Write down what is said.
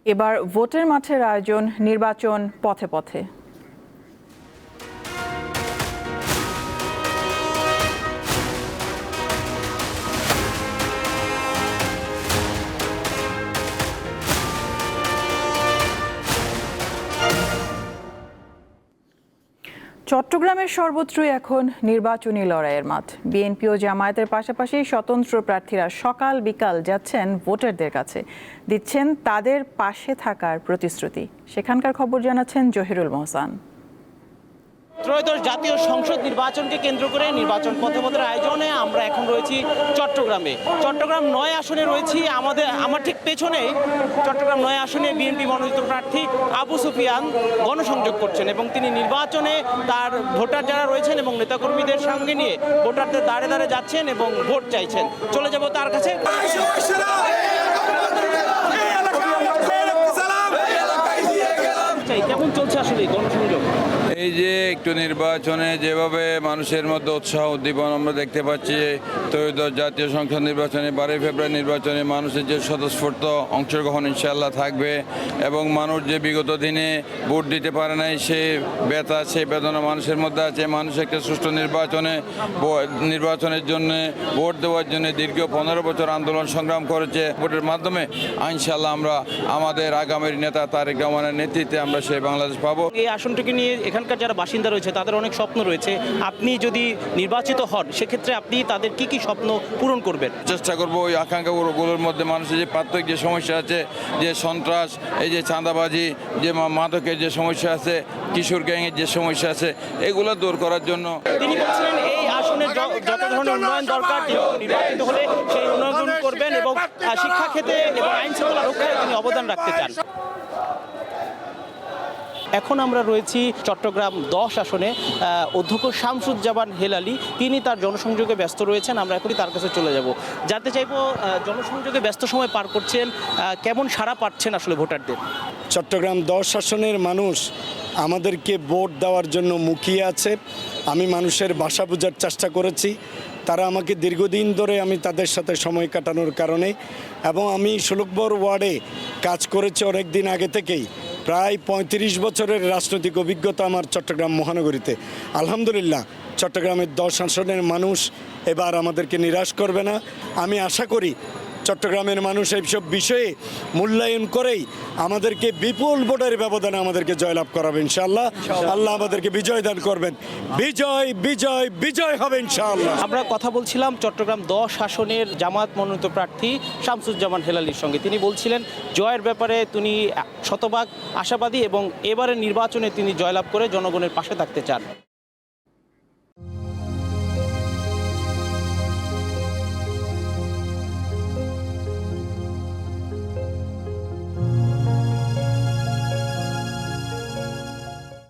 এবার ভোটের মাঠের আয়োজন, নির্বাচন পথে পথে। চট্টগ্রামের সর্বত্রই এখন নির্বাচনী লড়াইয়ের মাঠ। বিএনপি ও জামায়াতের পাশাপাশি স্বতন্ত্র প্রার্থীরা সকাল বিকাল যাচ্ছেন ভোটারদের কাছে, দিচ্ছেন তাদের পাশে থাকার প্রতিশ্রুতি। সেখানকার খবর জানাচ্ছেন জহিরুল মোহসান। ত্রয়োদশ জাতীয় সংসদ নির্বাচনকে কেন্দ্র করে নির্বাচন পথে পথের আয়োজনে আমরা এখন রয়েছি চট্টগ্রামে। চট্টগ্রাম ৯ আসনে রয়েছি। আমার ঠিক পেছনেই চট্টগ্রাম ৯ আসনে বিএনপি মনোনীত প্রার্থী আবু সুফিয়ান গণসংযোগ করছেন এবং তিনি নির্বাচনে তার ভোটার যারা রয়েছেন এবং নেতাকর্মীদের সঙ্গে নিয়ে ভোটারদের দাঁড়ে দাঁড়ে যাচ্ছেন এবং ভোট চাইছেন। চলে যাব তার কাছে। কেমন চলছে আসলে গণসংযোগ? এই যে একটু নির্বাচনে যেভাবে মানুষের মধ্যে উৎসাহ উদ্দীপনা আমরা দেখতে পাচ্ছি, ত্রয়োদশ জাতীয় সংসদ নির্বাচনে 12 ফেব্রুয়ারি নির্বাচনে মানুষের যে স্বতঃস্ফূর্ত অংশগ্রহণ ইনশাআল্লাহ থাকবে এবং মানুষ যে বিগত দিনে ভোট দিতে পারে নাই সে ব্যথা, সে বেদনা মানুষের মধ্যে আছে। মানুষ একটা সুষ্ঠু নির্বাচনের জন্য ভোট দেওয়ার জন্য দীর্ঘ 15 বছর আন্দোলন সংগ্রাম করেছে। ভোটের মাধ্যমে ইনশাআল্লাহ আমরা আমাদের আগামীর নেতা তারেক রহমানের নেতৃত্বে আমরা সেই বাংলাদেশ পাবো। এই আসনটিকে নিয়ে এখানকার যারা বাসিন্দা রয়েছে তাদের অনেক স্বপ্ন রয়েছে। আপনি যদি নির্বাচিত হন সেক্ষেত্রে আপনি তাদের কি স্বপ্ন পূরণ করবেন? চেষ্টা করবো ওই আকাঙ্ক্ষাগুলোর মধ্যে মানুষের যে প্রাত্যহিক যে সমস্যা আছে, যে সন্ত্রাস, এই যে চাঁদাবাজি, যে মাদকের যে সমস্যা আছে, কিশোর গ্যাংয়ের যে সমস্যা আছে, এগুলো দূর করার জন্য তিনি বলছিলেন এই আসনের যত ধরনের উন্নয়ন দরকার নির্বাচিত হলে সেই উন্নয়ন করবেন এবং শিক্ষা ক্ষেত্রে এবং আইন শৃঙ্খলা রক্ষায় তিনি অবদান রাখতে চান। এখন আমরা রয়েছি চট্টগ্রাম 10 আসনে। অধ্যক্ষ শামসুজ্জামান হেলালি তিনি তার জনসংযোগে ব্যস্ত রয়েছেন। আমরা এখনই তার কাছে চলে যাব, জানতে চাইবো জনসংযোগে ব্যস্ত সময় পার করছেন, কেমন সাড়া পাচ্ছেন আসলে ভোটারদের? চট্টগ্রাম 10 আসনের মানুষ আমাদেরকে ভোট দেওয়ার জন্য মুখিয়ে আছে। আমি মানুষের ভাষা বোঝার চেষ্টা করেছি। তারা আমাকে দীর্ঘদিন ধরে আমি তাদের সাথে সময় কাটানোর কারণে, এবং আমি 16 ওয়ার্ডে কাজ করেছি অনেক দিন আগে থেকেই। প্রায় 35 বছরের রাজনৈতিক অভিজ্ঞতা আমার চট্টগ্রাম মহানগরীতে। আলহামদুলিল্লাহ চট্টগ্রামের 10 আসনের মানুষ এবার আমাদেরকে নিরাশ করবে না। আমি আশা করি চট্টগ্রামের মানুষ এইসব বিষয়ে মূল্যায়ন করেই আমাদেরকে বিপুল ভোটের ব্যবধানে আমাদেরকে জয়লাভ করাবে ইনশাআল্লাহ। আল্লাহ আমাদেরকে বিজয় দান করবেন। বিজয় বিজয় বিজয় হবে ইনশাআল্লাহ। আমরা কথা বলছিলাম চট্টগ্রাম 10 আসনের জামায়াত মনোনীত প্রার্থী শামসুজ্জামান হেলালির সঙ্গে। তিনি বলছিলেন জয়ের ব্যাপারে তিনি শতভাগ আশাবাদী এবং এবারের নির্বাচনে তিনি জয়লাভ করে জনগণের পাশে থাকতে চান।